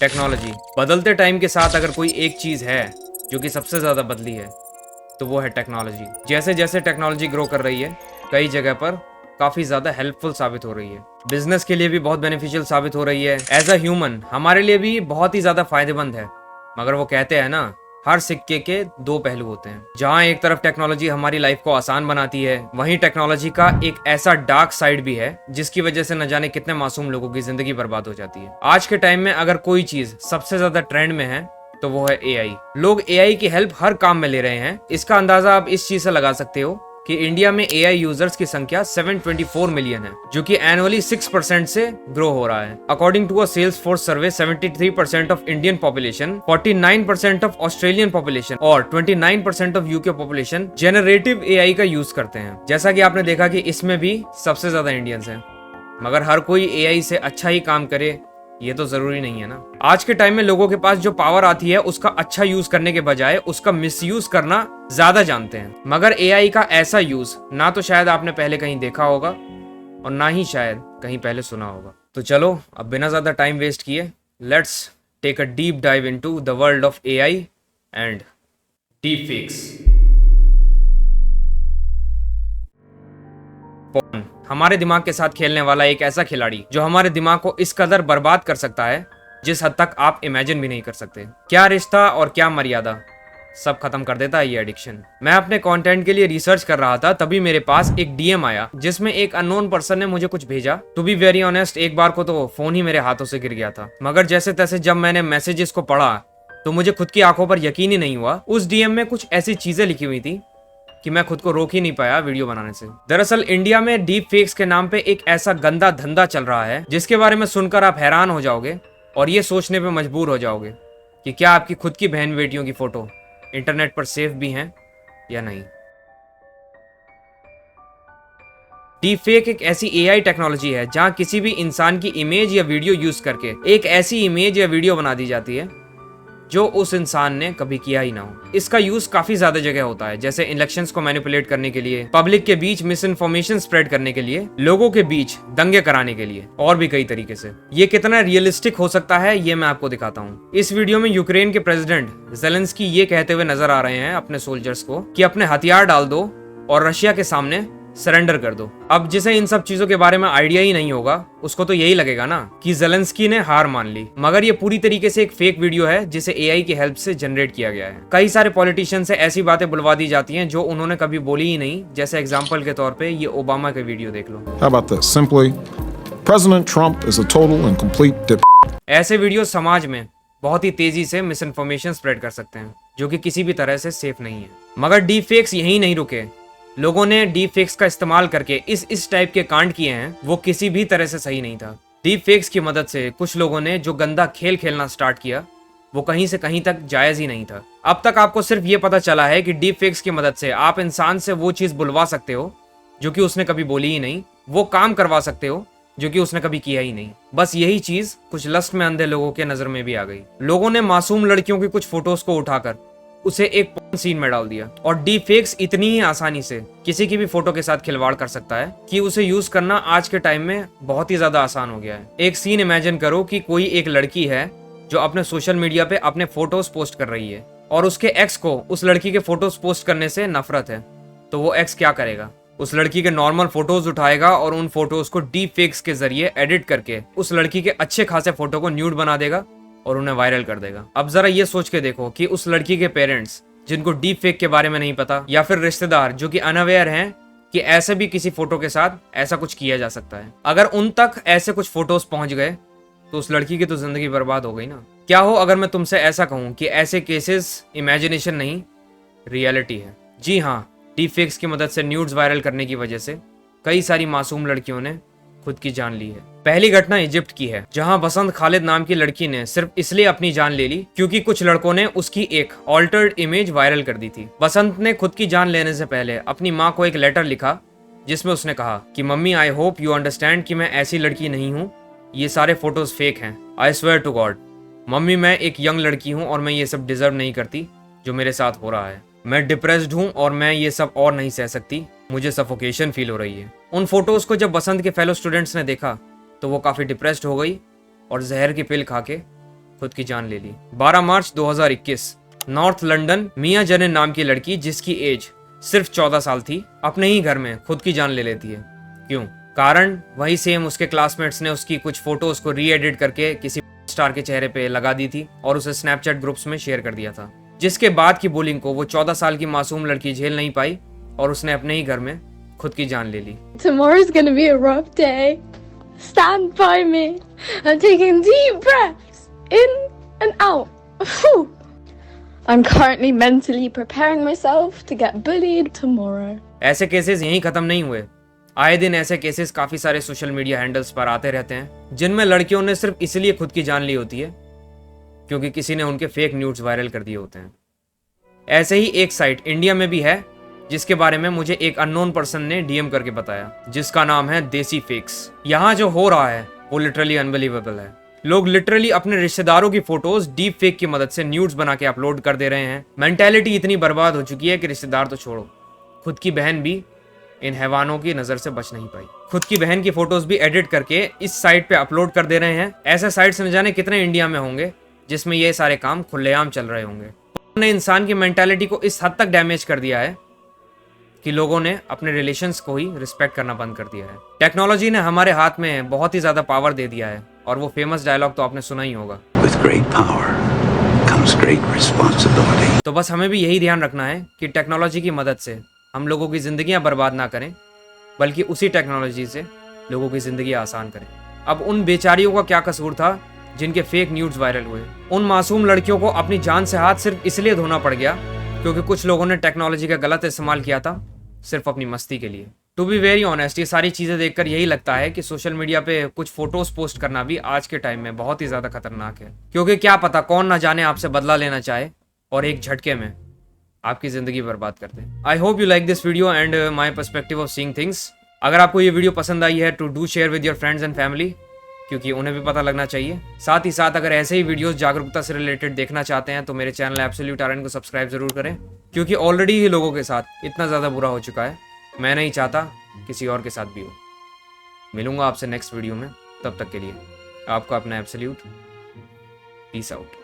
Technology. बदलते time के साथ अगर कोई एक चीज़ है जो कि सबसे ज़्यादा बदली है तो वो है टेक्नोलॉजी। जैसे जैसे टेक्नोलॉजी ग्रो कर रही है कई जगह पर काफ़ी ज़्यादा हेल्पफुल साबित हो रही है। बिजनेस के लिए भी बहुत बेनिफिशियल साबित हो रही है। एज अ ह्यूमन हमारे लिए भी बहुत ही ज़्यादा फायदेमंद है। मगर वो कहते हैं ना, हर सिक्के के दो पहलू होते हैं। जहां एक तरफ टेक्नोलॉजी हमारी लाइफ को आसान बनाती है, वहीं टेक्नोलॉजी का एक ऐसा डार्क साइड भी है जिसकी वजह से न जाने कितने मासूम लोगों की जिंदगी बर्बाद हो जाती है। आज के टाइम में अगर कोई चीज सबसे ज्यादा ट्रेंड में है तो वो है एआई। लोग एआई की हेल्प हर काम में ले रहे हैं। इसका अंदाजा आप इस चीज से लगा सकते हो कि इंडिया में एआई यूजर्स की संख्या 724 मिलियन है, जो कि एनुअली 6% से ग्रो हो रहा है। According to a sales force survey, 73% of Indian population, 49% of Australian population और 29% of UK population generative AI का यूज करते हैं। जैसा कि आपने देखा कि इसमें भी सबसे ज्यादा इंडियंस हैं। मगर हर कोई एआई से अच्छा ही काम करे ये तो जरूरी नहीं है ना। आज के टाइम में लोगों के पास जो पावर आती है उसका अच्छा यूज करने के बजाय उसका मिसयूज करना ज्यादा जानते हैं। मगर एआई का ऐसा यूज ना तो शायद आपने पहले कहीं देखा होगा और ना ही शायद कहीं पहले सुना होगा। तो चलो अब बिना ज्यादा टाइम वेस्ट किए let's take a deep dive into the world of AI and deepfakes. Porn हमारे दिमाग के साथ खेलने वाला एक ऐसा खिलाड़ी जो हमारे दिमाग को इस कदर बर्बाद कर सकता है जिस हद तक आप इमेजिन भी नहीं कर सकते। क्या रिश्ता और क्या मर्यादा, सब खत्म कर देता है ये एडिक्शन। मैं अपने कंटेंट के लिए रिसर्च कर रहा था, तभी मेरे पास एक डीएम आया जिसमें एक अननोन पर्सन ने मुझे कुछ भेजा। टू बी वेरी ऑनेस्ट, एक बार को तो फोन ही मेरे हाथों से गिर गया था। मगर जैसे तैसे जब मैंने मैसेजेस को पढ़ा तो मुझे खुद की आंखों पर यकीन ही नहीं हुआ। उस डीएम में कुछ ऐसी चीजें लिखी हुई थी कि मैं खुद को रोक ही नहीं पाया वीडियो बनाने से। दरअसल इंडिया में डीप फेक्स के नाम पे एक ऐसा गंदा धंधा चल रहा है जिसके बारे में सुनकर आप हैरान हो जाओगे और ये सोचने पे मजबूर हो जाओगे कि क्या आपकी खुद की बहन बेटियों की फोटो इंटरनेट पर सेफ भी हैं या नहीं। डीप फेक एक ऐसी एआई टेक्नोलॉजी है जहां किसी भी इंसान की इमेज या वीडियो यूज करके एक ऐसी इमेज या वीडियो बना दी जाती है जो उस इंसान ने कभी किया ही ना हो। इसका यूज काफी ज्यादा जगह होता है, जैसे इलेक्शंस को मैनिपुलेट करने के लिए, पब्लिक के बीच मिस इन्फॉर्मेशन स्प्रेड करने के लिए, लोगों के बीच दंगे कराने के लिए और भी कई तरीके से। ये कितना रियलिस्टिक हो सकता है ये मैं आपको दिखाता हूँ। इस वीडियो में यूक्रेन के प्रेसिडेंट जेलेंस्की ये कहते हुए नजर आ रहे हैं अपने सोल्जर्स को कि अपने हथियार डाल दो और रशिया के सामने सरेंडर कर दो। अब जिसे इन सब चीजों के बारे में आइडिया ही नहीं होगा उसको तो यही लगेगा ना कि जेलेंस्की ने हार मान ली। मगर ये पूरी तरीके से एक फेक वीडियो है जिसे एआई की हेल्प से जनरेट किया गया है। कई सारे पॉलिटिशियन से ऐसी बातें बुलवा दी जाती हैं जो उन्होंने कभी बोली ही नहीं। जैसे एग्जांपल के तौर पे ये ओबामा के वीडियो देख लो। How about this? Simply, President Trump is a total and complete dip. ऐसे वीडियो समाज में बहुत ही तेजी से मिस इन्फॉर्मेशन स्प्रेड कर सकते हैं जो कि किसी भी तरह से सेफ नहीं है। मगर डीप फेक्स यही नहीं रुके। लोगों ने डीप फेक्स का इस्तेमाल करके इस टाइप के कांड किए हैं वो किसी भी तरह से सही नहीं था। डीप फेक्स की मदद से कुछ लोगों ने जो गंदा खेल खेलना स्टार्ट किया वो कहीं से कहीं तक जायज ही नहीं था। अब तक आपको सिर्फ ये पता चला है कि डीप फेक्स की मदद से आप इंसान से वो चीज बुलवा सकते हो जो कि उसने कभी बोली ही नहीं, वो काम करवा सकते हो जो कि उसने कभी किया ही नहीं। बस यही चीज कुछ लस्ट में अंधे लोगों के नजर में भी आ गई। लोगों ने मासूम लड़कियों की कुछ फोटोज को उठाकर उसे एक पोर्न सीन में डाल दिया। और डीप फेक्स इतनी ही आसानी से किसी की भी फोटो के साथ खिलवाड़ कर सकता है कि उसे यूज करना आज के टाइम में बहुत ही ज्यादा आसान हो गया है। एक सीन इमेजिन करो कि कोई एक लड़की है जो अपने सोशल मीडिया पे अपने फोटोज पोस्ट कर रही है और उसके एक्स को उस लड़की के फोटोज पोस्ट करने से नफरत है। तो वो एक्स क्या करेगा? उस लड़की के नॉर्मल फोटोज उठाएगा और उन फोटोज को डीप फेक्स के जरिए एडिट करके उस लड़की के अच्छे खासे फोटो को न्यूड बना देगा और उन्हें वायरल कर देगा। अब जरा ये सोच के देखो कि उस लड़की के पेरेंट्स जिनको डीप फेक के बारे में नहीं पता, या फिर रिश्तेदार जो कि अनअवेयर हैं कि ऐसे भी किसी फोटो के साथ ऐसा कुछ किया जा सकता है, अगर उन तक ऐसे कुछ फोटोज पहुंच गए तो उस लड़की की तो जिंदगी बर्बाद हो गई ना। क्या हो अगर मैं तुमसे ऐसा कहूं कि ऐसे केसेस इमेजिनेशन नहीं रियलिटी है। जी हाँ, डीप फेक्स की मदद से न्यूड्स वायरल करने की वजह से कई सारी मासूम लड़कियों ने खुद की जान ली है। पहली घटना इजिप्ट की है जहां बसंत खालिद नाम की लड़की ने सिर्फ इसलिए अपनी जान ले ली क्योंकि कुछ लड़कों ने उसकी एक ऑल्टर्ड इमेज वायरल कर दी थी। बसंत ने खुद की जान लेने से पहले अपनी माँ को एक लेटर लिखा जिसमें उसने कहा कि mummy, I hope you understand कि मैं ऐसी लड़की नहीं हूँ, ये सारे फोटोज फेक हैं। I swear to God mummy, मैं एक यंग लड़की हूँ और मैं ये सब डिजर्व नहीं करती जो मेरे साथ हो रहा है। मैं डिप्रेस्ड हूँ और मैं ये सब और नहीं सह सकती, मुझे सफोकेशन फील हो रही है। उन फोटोज को जब बसंत के फेलो स्टूडेंट्स ने देखा तो वो काफ़ी डिप्रेस्ड हो गई और जहर की पिल खा के खुद की जान ले ली। 12 मार्च 2021 नॉर्थ लंदन मिया जनिन नाम की लड़की जिसकी एज सिर्फ 14 साल थी अपने ही घर में खुद की जान ले लेती है। क्यों? कारण वही सेम, उसके क्लासमेट्स ने उसकी कुछ फोटोज को री एडिट करके किसी स्टार के चेहरे पे लगा दी थी और उसे स्नैपचैट ग्रुप्स में शेयर कर दिया था, जिसके बाद की बुलिंग को वो 14 साल की मासूम लड़की झेल नहीं पाई और उसने अपने ही घर में खुद की जान ले ली। Tomorrow's gonna be a rough day. Stand by me. I'm taking deep breaths in and out. Whew. I'm currently mentally preparing myself to get bullied tomorrow. ऐसे केसेस यहीं खत्म नहीं हुए। आए दिन ऐसे केसेस काफी सारे सोशल मीडिया हैंडल्स पर आते रहते हैं जिनमें लड़कियों ने सिर्फ इसलिए खुद की जान ली होती है क्योंकि किसी ने उनके फेक न्यूज़ वायरल कर दिए होते हैं। ऐसे ही एक साइट इंडिया में भी है जिसके बारे में मुझे एक अननोन पर्सन ने डीएम करके बताया, जिसका नाम है देसी फेक्स। यहाँ जो हो रहा है वो लिटरली अनबिलीवेबल है। लोग लिटरली अपने रिश्तेदारों की फोटोज डीप फेक की मदद से न्यूड्स बना के अपलोड कर दे रहे हैं। मेंटेलिटी इतनी बर्बाद हो चुकी है कि रिश्तेदार तो छोड़ो, खुद की बहन भी इन हैवानों की नजर से बच नहीं पाई। खुद की बहन की फोटोज भी एडिट करके इस साइट पे अपलोड कर दे रहे हैं। ऐसे साइट्स न जाने कितने इंडिया में होंगे जिसमें ये सारे काम खुलेआम चल रहे होंगे। उन्होंने इंसान की मेंटालिटी को इस हद तक डैमेज कर दिया है कि लोगों ने अपने रिलेशंस को ही रिस्पेक्ट करना बंद कर दिया है। टेक्नोलॉजी ने हमारे हाथ में बहुत ही ज्यादा पावर दे दिया है और वो फेमस डायलॉग तो आपने सुना ही होगा, With great power comes great responsibility. तो बस हमें भी यही ध्यान रखना है कि टेक्नोलॉजी की मदद से हम लोगों की जिंदगियां बर्बाद ना करें, बल्कि उसी टेक्नोलॉजी से लोगों की जिंदगी आसान करें। अब उन बेचारियों का क्या कसूर था जिनके फेक न्यूज़ वायरल हुए? उन मासूम लड़कियों को अपनी जान से हाथ सिर्फ इसलिए धोना पड़ गया क्योंकि कुछ लोगों ने टेक्नोलॉजी का गलत इस्तेमाल किया था सिर्फ अपनी मस्ती के लिए। टू बी वेरी ऑनेस्ट, ये सारी चीज़ें देखकर यही लगता है कि सोशल मीडिया पे कुछ फोटोज पोस्ट करना भी आज के टाइम में बहुत ही ज़्यादा खतरनाक है, क्योंकि क्या पता कौन ना जाने आपसे बदला लेना चाहे और एक झटके में आपकी ज़िंदगी बर्बाद कर दे। I hope you like this video and my perspective of seeing things. अगर आपको ये वीडियो पसंद आई है तो do share with your friends and family, क्योंकि उन्हें भी पता लगना चाहिए। साथ ही साथ अगर ऐसे ही वीडियोस जागरूकता से रिलेटेड देखना चाहते हैं तो मेरे चैनल एब्सोल्यूट आर्यन को सब्सक्राइब जरूर करें, क्योंकि ऑलरेडी ही लोगों के साथ इतना ज़्यादा बुरा हो चुका है। मैं नहीं चाहता किसी और के साथ भी हो। मिलूंगा आपसे नेक्स्ट वीडियो में, तब तक के लिए आपका अपना एब्सोल्यूट। Peace out.